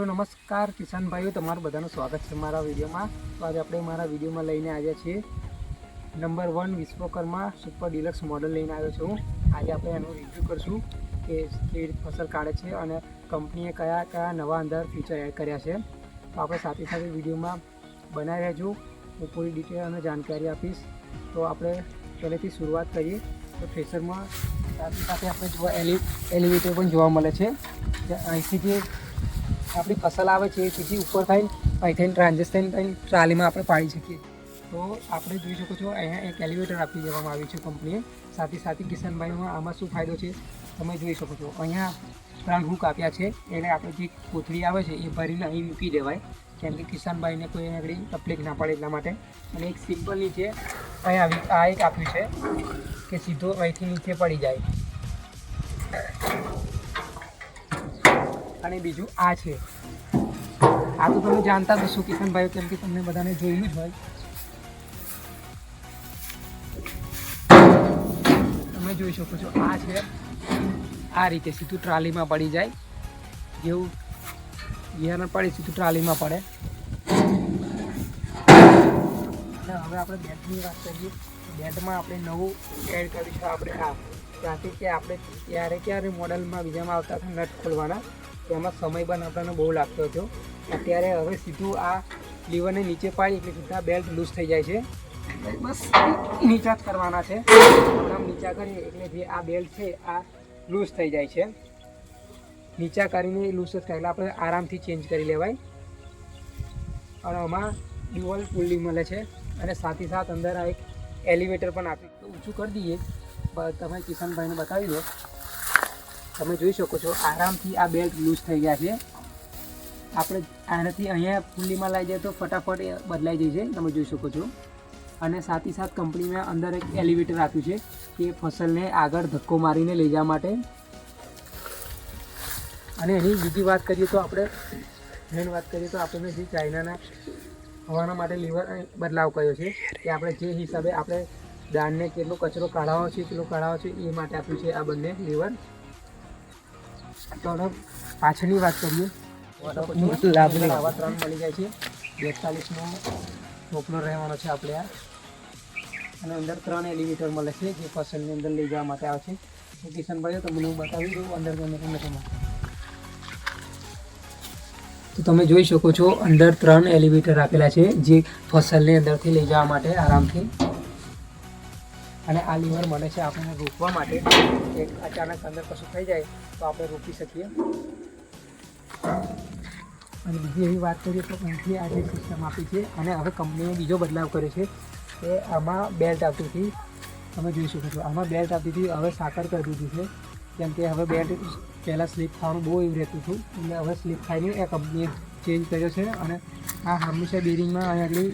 તો નમસ્કાર કિસાન ભાઈઓ, તમારું બધાનું સ્વાગત છે મારા વિડીયોમાં. તો આજે આપણે મારા વિડીયોમાં લઈને આવ્યા છીએ number 1 Vishwakarma super deluxe model લઈને આવ્યો છું. આજે આપણે એનું રિવ્યૂ કરશું કે કેવી રીતે ફસલ કાઢે છે અને કંપનીએ કયા કયા નવા અંદર ફીચર એડ કર્યા છે. તો આપણે સાથે સાથે વિડીયોમાં બનાવી રહેજો. હું પૂરી ડિટેલ અને જાણકારી આપીશ. તો આપણે પહેલેથી શરૂઆત કરીએ. તો થ્રેશરમાં સાથે સાથે આપણે જોવા એલિવેટર પણ જોવા મળે છે. અહીંથી જે આપણી ફસલ આવે છે એ સીધી ઉપર થઈને અહીંથી ટ્રાન્ઝેક્શન થઈને ટ્રાલીમાં આપણે પાડી શકીએ. તો આપણે જોઈ શકો છો અહીંયા એક એલિવેટર આપી દેવામાં આવ્યું છે કંપનીએ. સાથે સાથે કિશનભાઈમાં આમાં શું ફાયદો છે તમે જોઈ શકો છો. અહીંયા 3 હૂક આપ્યા છે, એટલે આપણે જે કોથળી આવે છે એ ભરીને અહીં મૂકી દેવાય, કેમ કે કિશનભાઈને કોઈ આગળ તકલીફ ના પડે એટલા માટે. અને એક સિમ્પલ નીચે અહીંયા આ એક આપ્યું છે કે સીધો અહીંથી નીચે પડી જાય. અને બીજું આ છે, આ તો તમે જાણતા જ હશો કિશનભાઈ, કેમ કે તમને બધાને જોયેલું જ હોય. તમે જોઈ શકો છો આ છે, આ રીતે સીધું ટ્રાલીમાં પડી જાય. જેવું બિયારણ પડે સીધું ટ્રાલીમાં પડે. અને હવે આપણે બેડની વાત કરીએ. બેડમાં આપણે નવું એડ કર્યું છે આપણે આ, ત્યાંથી કે આપણે ક્યારે મોડલમાં બીજામાં આવતા હતા નટ ખોલવાના, તેમાં સમય પણ આપણને બહુ લાગતો હતો. અત્યારે હવે સીધું આ લીવરને નીચે પાડી એટલે સીધા બેલ્ટ લૂઝ થઈ જાય છે. બસ નીચા જ કરવાના છે. આમ નીચા કરીએ એટલે જે આ બેલ્ટ છે આ લૂઝ થઈ જાય છે. નીચા કરીને લૂઝ જ થાય એટલે આપણે આરામથી ચેન્જ કરી લેવાય. અને આમાં ડ્યુઅલ પુલ્લી મળે છે. અને સાથે સાથ અંદર આ એક એલિવેટર પણ આપી. તો ઊંચું કરી દઈએ, તમે કિશનભાઈને બતાવી દો. તમે જોઈ શકો છો આરામથી આ બેલ્ટ લૂઝ થઈ ગયા છે. આપણે આનાથી અહીંયા પુલ્લીમાં લઈ જાય તો ફટાફટ બદલાઈ જાય છે, તમે જોઈ શકો છો. અને સાથે સાથ કંપનીમાં અંદર એક એલિવેટર આપ્યું છે કે ફસલને આગળ ધક્કો મારીને લઈ જવા માટે. અને એની બીજી વાત કરીએ તો આપણે આપણને જે ચાઇનાના હવાના માટે લીવર બદલાવ કર્યો છે કે આપણે જે હિસાબે આપણે દાળને કેટલો કચરો કાઢાવો છે એ માટે આપ્યું છે આ બંને લીવર. તો પાછળની વાત કરીએ, આવા 3 મળી જાય છે. 42નો ટોપલો રહેવાનો છે આપણે આ. અને અંદર 3 એલિવેટર મળે છે જે ફસલની અંદર લઈ જવા માટે આવે છે. તો કિશનભાઈ તમને હું બતાવી દઉં અંદર તો તમે જોઈ શકો છો અંદર 3 એલિવેટર આપેલા છે જે ફસલને અંદરથી લઈ જવા માટે આરામથી. અને આ લીવર મળે છે આપણને રોકવા માટે કે અચાનક અંદર કશું થઈ જાય તો આપણે રોકી શકીએ. અને બીજી એવી વાત કરીએ તો અહીંથી આ જે સિસ્ટમ આપી છે. અને હવે કંપનીએ બીજો બદલાવ કર્યો છે કે આમાં બેલ્ટ આવતી હતી, તમે જોઈ શકો છો આમાં બેલ્ટ આવતી હતી, હવે સાકર કરી દીધી છે. કેમ કે હવે બેલ્ટ પહેલાં સ્લીપ થવાનું બહુ એવું રહેતું હતું, એટલે હવે સ્લીપ થાય નહીં, એ કંપનીએ ચેન્જ કર્યો છે. અને આ હંમેશા બેરિંગમાં અહીંયા આગળ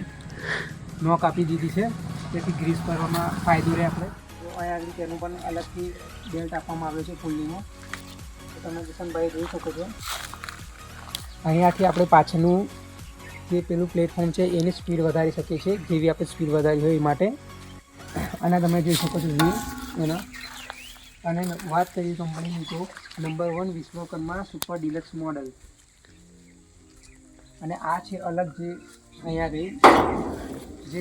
નોક આપી દીધી છે, જેથી ગ્રીસ કરવામાં ફાયદો રહે આપણે. તો અહીંયા આગળ તેનું પણ અલગથી બેલ્ટ આપવામાં આવ્યો છે પુલ્લીમાં. તો તમે કિશનભાઈ જોઈ શકો છો અહીંયાથી આપણે પાછળનું જે પેલું પ્લેટફોર્મ છે એની સ્પીડ વધારી શકીએ છીએ, જેવી આપણે સ્પીડ વધારી હોય એ માટે. અને તમે જોઈ શકો છો વ્યૂ એના. અને વાત કરીએ કંપનીની તો number 1 Vishwakarma super deluxe model. અને આ છે અલગ જે અહીંયા ગઈ જે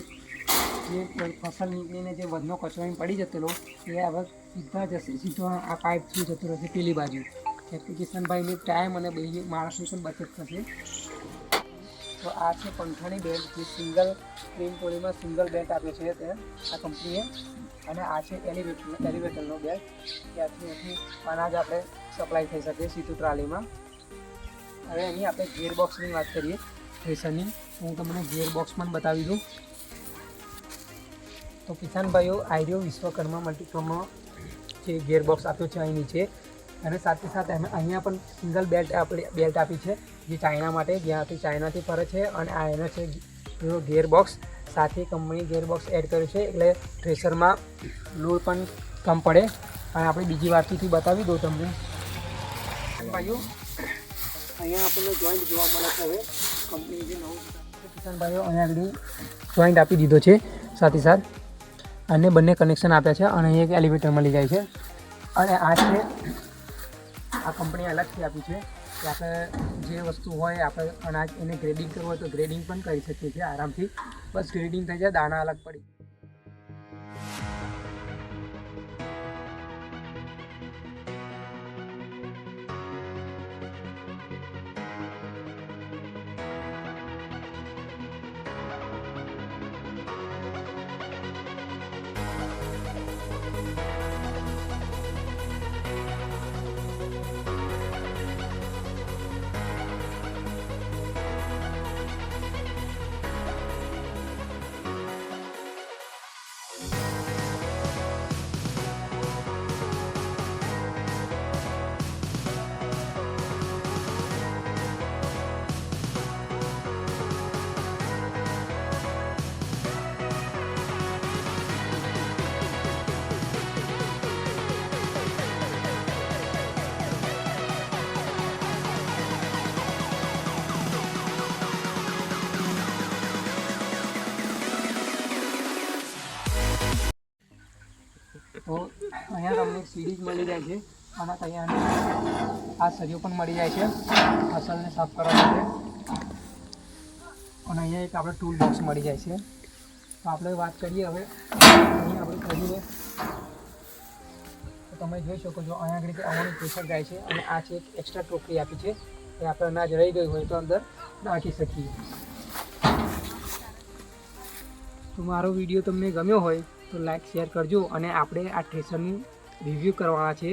ફસલ નીકળીને જે વધનો કચરો પડી જતેલો એ હવે સીધા જશે, સીધો આ પાઇપથી જતો રહેશે પેલી બાજુ. એપ્લિકેશનભાઈની ટાઈમ અને માણસની પણ બચત થશે. તો આ છે પંખાની બેલ્ટ, જે સિંગલ સ્ક્રીન પોલીમાં સિંગલ બેલ્ટ આપે છે તે આ કંપનીએ. અને આ છે એલિવેટરનો બેલ્ટ, ત્યાંથી અનાજ આપણે સપ્લાય થઈ શકે સીધું ટ્રાલીમાં. હવે એની આપણે ગિયરબોક્સની વાત કરીએ થ્રેશરની, હું તમને ગિયરબોક્સ પણ બતાવી દઉં. તો કિસાનભાઈઓ આઈડિયો વિશ્વકર્મા મલ્ટીકોમમાં જે ગિયરબોક્સ આપ્યો છે અહીં નીચે. અને સાથે સાથે અહીંયા પણ સિંગલ બેલ્ટ આપી છે જે ચાઇના માટે, જ્યાંથી ચાઇનાથી ફરે છે. અને આ એનો છે ગિયરબોક્સ, સાથે કંપની ગિયરબોક્સ એડ કર્યું છે એટલે થ્રેશરમાં લોડ પણ કમ પડે. અને આપણે બીજી વાતથી બતાવી દઉં તમને ભાઈઓ, અહીંયા આપણને જોઈન્ટ જોવા મળે છે. હવે કંપની જે નવું કિશનભાઈઓ અહીંયા આગળ જોઈન્ટ આપી દીધો છે, સાથે સાથ અને બંને કનેક્શન આપ્યા છે. અને અહીં એક એલિવેટર મળી જાય છે. અને આ છે આ કંપની અલગથી આપી છે કે આપણે જે વસ્તુ હોય આપણે અનાજ એને ગ્રેડિંગ કરવું હોય તો ગ્રેડિંગ પણ કરી શકીએ છીએ આરામથી. બસ ગ્રેડિંગ થઈ જાય, દાણા અલગ પડી. તો અહીંયા તમને સીડી મળી જાય છે અને અહીંયા આ સળીઓ પણ મળી જાય છે ફસલને સાફ કરવા માટે. અને અહીંયા એક આપણે ટૂલ બોક્સ મળી જાય છે. તો આપણે વાત કરીએ હવે અહીં આપણે કરીને તો તમે જોઈ શકો છો અહીંયા આગળ આવવાનું પ્રેશર જાય છે અને આ છે એક એક્સ્ટ્રા ટોકરી આપી છે એ આપણે અનાજ રહી ગયું હોય તો અંદર નાખી શકીએ. તો મારો વિડીયો તમને ગમ્યો હોય તો લાઈક શેર કરજો. અને આપણે આ થ્રેશરનું રિવ્યૂ કરવાના છે.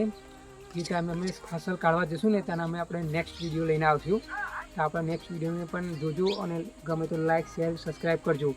જે ટાઈમે અમે ફસલ કાઢવા જઈશું ને ત્યાં અમે આપણે નેક્સ્ટ વિડીયો લઈને આવશું. તો આપણે નેક્સ્ટ વિડીયોને પણ જોજો અને ગમે તો લાઈક શેર સબસ્ક્રાઈબ કરજો.